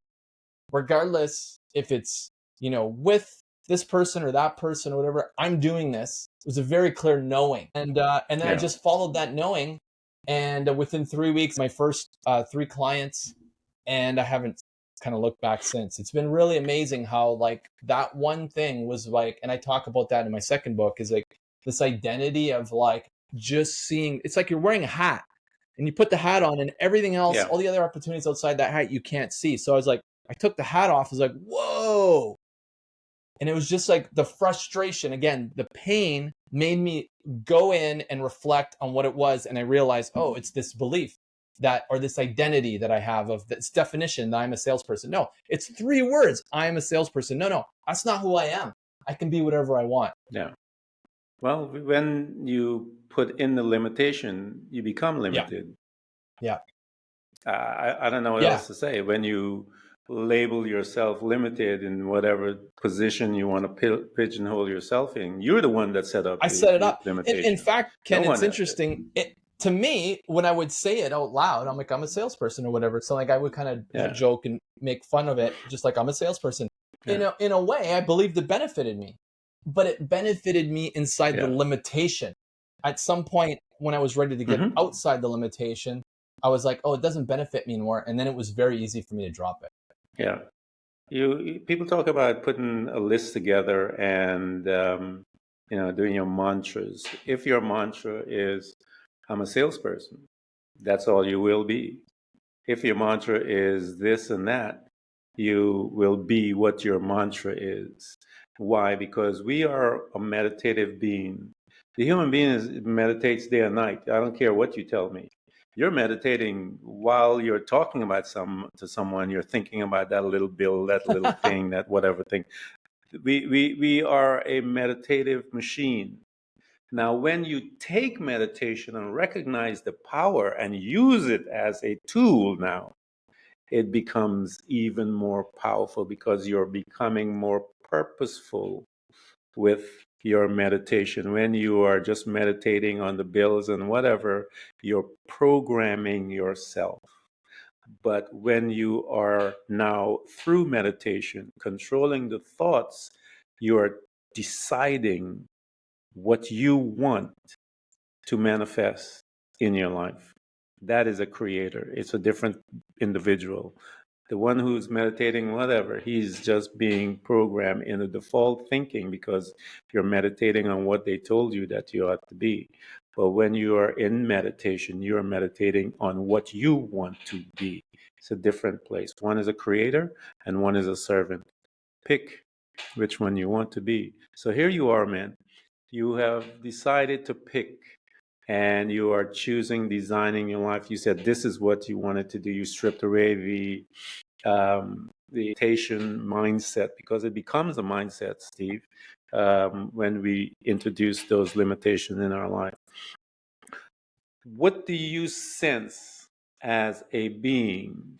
S2: regardless if it's, with this person or that person or whatever. I'm doing this. It was a very clear knowing. And then I just followed that knowing. And within 3 weeks, my first 3 clients, and I haven't kind of looked back since. It's been really amazing how that one thing was and I talk about that in my second book, is this identity of just seeing, it's like you're wearing a hat and you put the hat on and everything else, all the other opportunities outside that hat, you can't see. So I was like, I took the hat off. I was like, whoa. And it was just the frustration, again, the pain made me go in and reflect on what it was. And I realized, oh, it's this belief or this identity that I have of this definition that I'm a salesperson. No, it's 3 words. I am a salesperson. No, that's not who I am. I can be whatever I want.
S1: Yeah. Well, when you put in the limitation, you become limited.
S2: Yeah.
S1: I don't know what else to say. When you label yourself limited in whatever position you want to pigeonhole yourself in, you're the one that set up.
S2: I set it up. In fact, Ken, it's interesting. To me, when I would say it out loud, I'm like, I'm a salesperson or whatever. So I would kind of joke and make fun of it, just like I'm a salesperson. In a way, I believed it benefited me, but it benefited me inside the limitation. At some point, when I was ready to get
S1: Mm-hmm.
S2: outside the limitation, I was like, oh, it doesn't benefit me anymore. And then it was very easy for me to drop it.
S1: Yeah. People talk about putting a list together and doing your mantras. If your mantra is I'm a salesperson, that's all you will be. If your mantra is this and that, you will be what your mantra is. Why? Because we are a meditative being. The human being meditates day and night. I don't care what you tell me. You're meditating while you're talking about to someone. You're thinking about that little bill, that little thing, that whatever thing. We are a meditative machine. Now, when you take meditation and recognize the power and use it as a tool now, it becomes even more powerful because you're becoming more purposeful with your meditation. When you are just meditating on the bills and whatever, you're programming yourself. But when you are now through meditation, controlling the thoughts, you are deciding what you want to manifest in your life. That is a creator. It's a different individual. The one who's meditating, whatever, he's just being programmed in a default thinking because you're meditating on what they told you that you ought to be. But when you are in meditation, you're meditating on what you want to be. It's a different place. One is a creator and one is a servant. Pick which one you want to be. So here you are, man. You have decided to pick and you are choosing, designing your life. You said this is what you wanted to do. You stripped away the limitation mindset because it becomes a mindset, Steve, when we introduce those limitations in our life. What do you sense as a being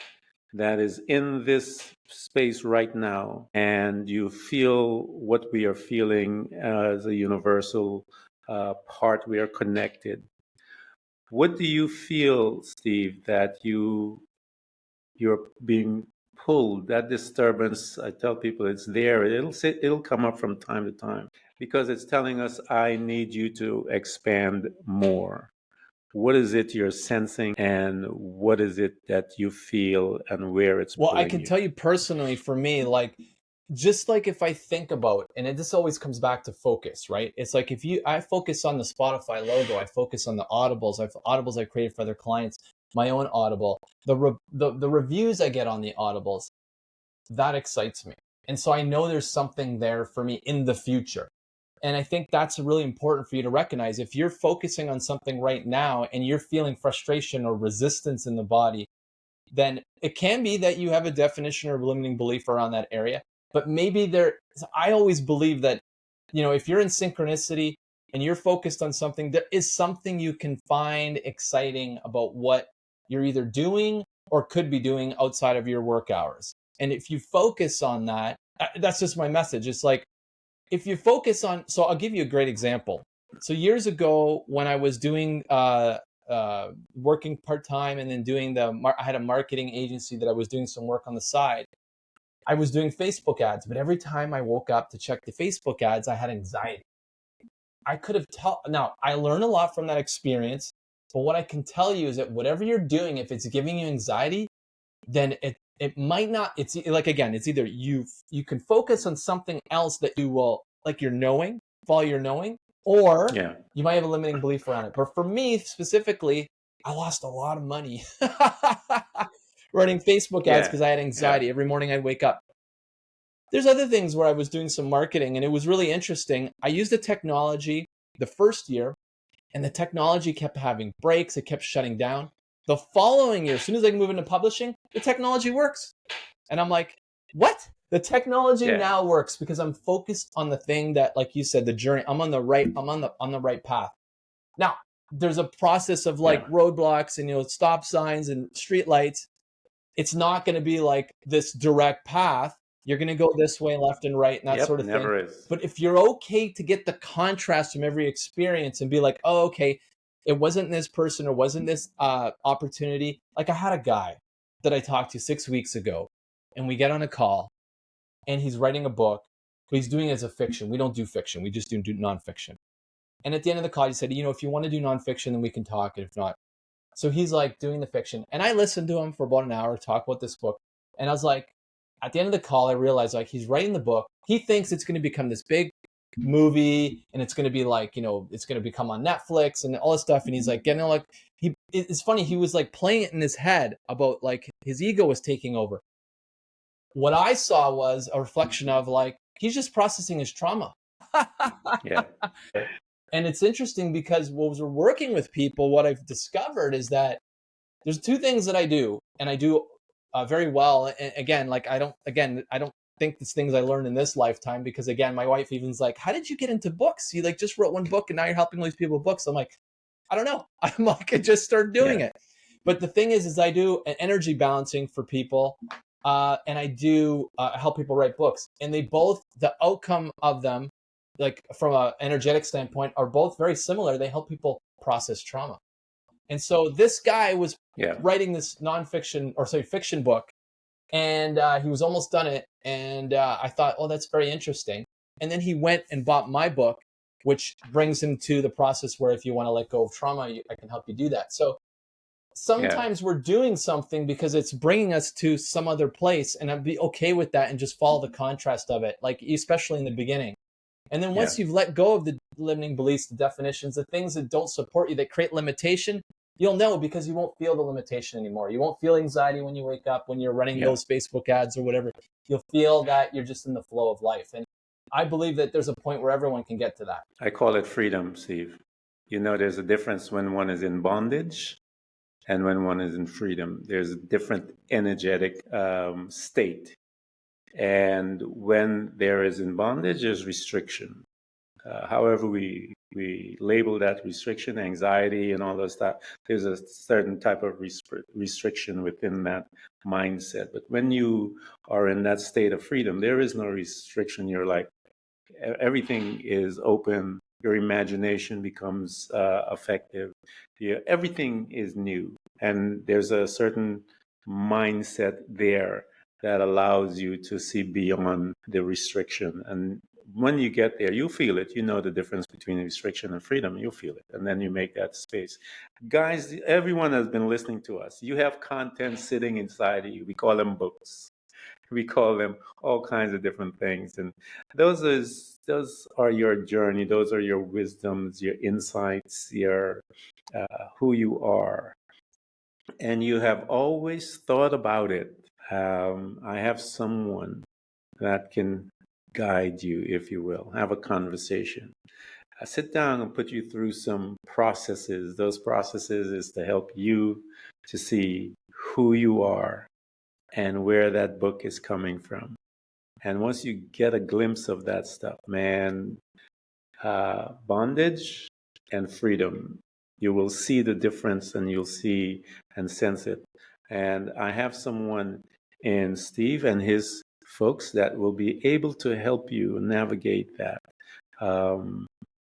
S1: that is in this space right now and you feel what we are feeling as a universal part? We are connected. What do you feel, Steve, that you're being pulled? That disturbance, I tell people it's there. It'll come up from time to time because it's telling us I need you to expand more. What is it you're sensing and what is it that you feel and where it's
S2: Well, I
S1: pulling
S2: can
S1: you?
S2: tell you personally, for me, like, just like if I think about, and this always comes back to focus, right? It's like I focus on the Spotify logo, I focus on the audibles I created for other clients, my own audible, the reviews I get on the audibles, that excites me. And so I know there's something there for me in the future. And I think that's really important for you to recognize. If you're focusing on something right now and you're feeling frustration or resistance in the body, then it can be that you have a definition or limiting belief around that area. But maybe I always believe that, if you're in synchronicity and you're focused on something, there is something you can find exciting about what you're either doing or could be doing outside of your work hours. And if you focus on that, that's just my message. It's like, if you focus on, so I'll give you a great example. So years ago, when I was doing working part time and then doing I had a marketing agency that I was doing some work on the side. I was doing Facebook ads, but every time I woke up to check the Facebook ads, I had anxiety. I could have now I learned a lot from that experience, but what I can tell you is that whatever you're doing, if it's giving you anxiety, then it might not. It's like, again, it's either you can focus on something else that you will, like, follow your knowing, or
S1: Yeah,
S2: you might have a limiting belief around it. But for me specifically, I lost a lot of money running Facebook ads
S1: yeah,
S2: because I had
S1: yeah,
S2: anxiety. Every morning I'd wake up. There's other things where I was doing some marketing and it was really interesting. I used the technology the first year, and the technology kept having breaks. It kept shutting down. The following year, as soon as I can move into publishing, the technology works. And I'm like, what? The technology
S1: yeah,
S2: now works because I'm focused on the thing that, like you said, the journey. I'm on the right path. Now, there's a process of
S1: yeah.
S2: like roadblocks and stop signs and street lights. It's not going to be like this direct path. You're going to go this way, left and right, and that sort
S1: Yep,
S2: of thing.
S1: never is.
S2: But if you're okay to get the contrast from every experience and be like, oh, okay, it wasn't this person or wasn't this opportunity. Like, I had a guy that I talked to 6 weeks ago, and we get on a call, and he's writing a book, but he's doing it as a fiction. We don't do fiction. We just do nonfiction. And at the end of the call, he said, if you want to do nonfiction, then we can talk. And if not, so he's like doing the fiction. And I listened to him for about an hour talk about this book. And I was like, at the end of the call, I realized like he's writing the book. He thinks it's going to become this big movie and it's going to be like, it's going to become on Netflix and all this stuff. And he's like getting like, it's funny. He was like playing it in his head about like his ego was taking over. What I saw was a reflection of like, he's just processing his trauma.
S1: Yeah.
S2: And it's interesting because when we're working with people, what I've discovered is that there's two things that I do, and I do very well. And again, like I don't think it's things I learned in this lifetime, because again, my wife even's like, "How did you get into books? You like just wrote one book, and now you're helping all these people with books." I'm like, I don't know. I'm like, I just started doing it. But the thing is I do an energy balancing for people, and I do help people write books, and they both, the outcome of them, like from an energetic standpoint, are both very similar. They help people process trauma. And so this guy was writing this fiction book, and he was almost done it. And I thought, oh, that's very interesting. And then he went and bought my book, which brings him to the process where if you want to let go of trauma, I can help you do that. So sometimes we're doing something because it's bringing us to some other place, and I'd be okay with that and just follow the contrast of it, like especially in the beginning. And then once you've let go of the limiting beliefs, the definitions, the things that don't support you, that create limitation, you'll know because you won't feel the limitation anymore. You won't feel anxiety when you wake up, when you're running those Facebook ads or whatever. You'll feel that you're just in the flow of life. And I believe that there's a point where everyone can get to that.
S1: I call it freedom, Steve. There's a difference when one is in bondage and when one is in freedom. There's a different energetic state. And when there is in bondage, there's restriction. However we label that restriction, anxiety and all those stuff, there's a certain type of restriction within that mindset. But when you are in that state of freedom, there is no restriction. You're like, everything is open. Your imagination becomes effective. Everything is new. And there's a certain mindset there that allows you to see beyond the restriction. And when you get there, you feel it. You know the difference between restriction and freedom. You feel it. And then you make that space. Guys, everyone has been listening to us. You have content sitting inside of you. We call them books. We call them all kinds of different things. And those are your journey. Those are your wisdoms, your insights, your who you are. And you have always thought about it. I have someone that can guide you, if you will, have a conversation. Sit down and put you through some processes. Those processes is to help you to see who you are and where that book is coming from. And once you get a glimpse of that stuff, man, bondage and freedom, you will see the difference and you'll see and sense it. And I have someone in Steve and his folks that will be able to help you navigate that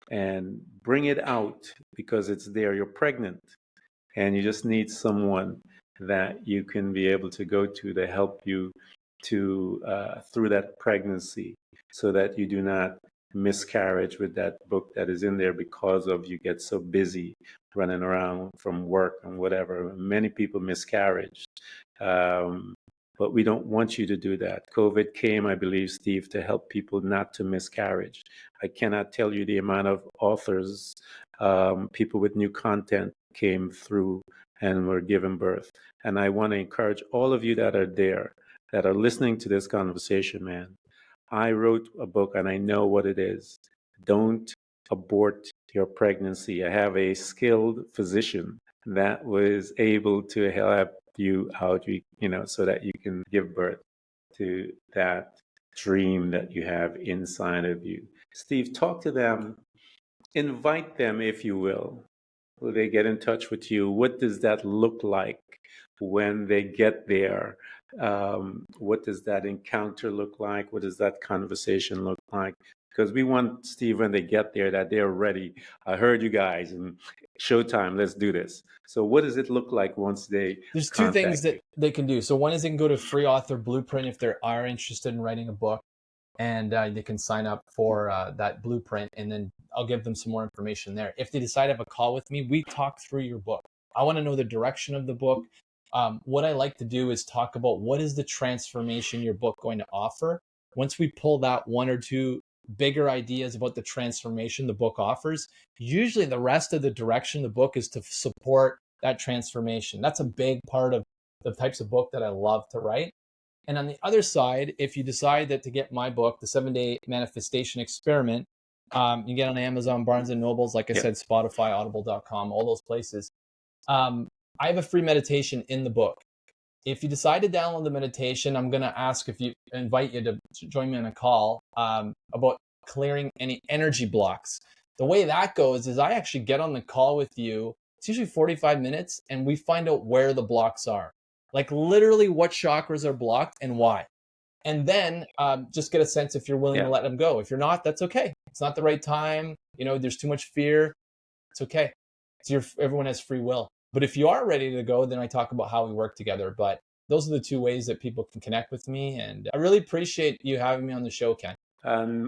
S1: and bring it out, because it's there. You're pregnant and you just need someone that you can be able to go to help you to through that pregnancy, so that you do not miscarriage with that book that is in there because of you get so busy running around from work and whatever. Many people miscarriage, but we don't want you to do that. COVID came, I believe, Steve, to help people not to miscarriage. I cannot tell you the amount of authors, people with new content came through and were given birth. And I want to encourage all of you that are there, that are listening to this conversation, man. I wrote a book and I know what it is. Don't abort your pregnancy. I have a skilled physician that was able to help you out, so that you can give birth to that dream that you have inside of you. Steve, talk to them, invite them, if you will. Will they get in touch with you? What does that look like when they get there? What does that encounter look like? What does that conversation look like? Because we want, Steve, when they get there, that they're ready. I heard you guys, and showtime, let's do this. So what does it look like once they
S2: There's two things that they can do. So one is they can go to Free Author Blueprint if they are interested in writing a book. and they can sign up for that blueprint, and then I'll give them some more information there. If they decide to have a call with me, we talk through your book. I want to know the direction of the book. What I like to do is talk about what is the transformation your book going to offer. Once we pull that one or two bigger ideas about the transformation the book offers, usually the rest of the direction of the book is to support that transformation. That's a big part of the types of book that I love to write. And on the other side, if you decide that to get my book, The 7-Day Manifestation Experiment, you get on Amazon, Barnes and Nobles, like I said, Spotify, audible.com, all those places. I have a free meditation in the book. If you decide to download the meditation, I'm going to invite you to join me on a call about clearing any energy blocks. The way that goes is I actually get on the call with you. It's usually 45 minutes, and we find out where the blocks are. Like literally what chakras are blocked and why. And then just get a sense if you're willing to let them go. If you're not, that's okay. It's not the right time. There's too much fear. It's okay. Everyone has free will. But if you are ready to go, then I talk about how we work together. But those are the two ways that people can connect with me. And I really appreciate you having me on the show, Ken.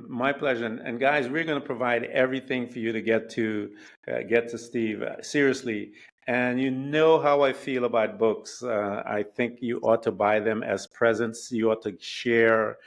S1: My pleasure. And guys, we're going to provide everything for you to get to Steve. Seriously. And you know how I feel about books. I think you ought to buy them as presents. You ought to share.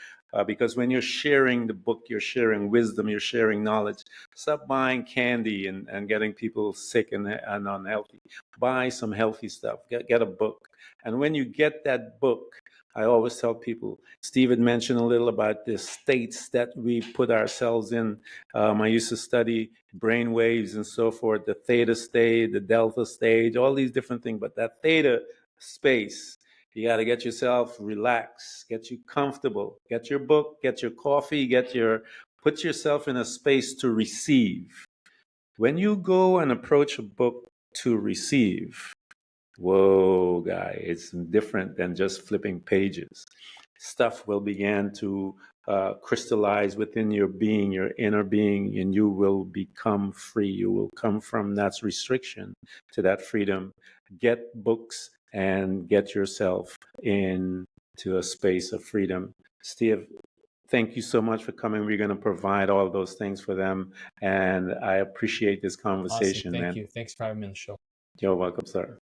S1: Because when you're sharing the book, you're sharing wisdom, you're sharing knowledge. Stop buying candy and getting people sick and unhealthy. Buy some healthy stuff. Get a book. And when you get that book, I always tell people, Steve had mentioned a little about the states that we put ourselves in. I used to study brain waves and so forth, the theta state, the delta stage, all these different things. But that theta space, you got to get yourself relaxed, get you comfortable, get your book, get your coffee, put yourself in a space to receive. When you go and approach a book to receive, whoa, guy, it's different than just flipping pages. Stuff will begin to crystallize within your being, your inner being, and you will become free. You will come from that restriction to that freedom. Get books and get yourself into a space of freedom. Steve, thank you so much for coming. We're going to provide all those things for them. And I appreciate this conversation,
S2: Awesome. Thank
S1: man.
S2: you. Thanks for having me on the show.
S1: You're welcome, sir.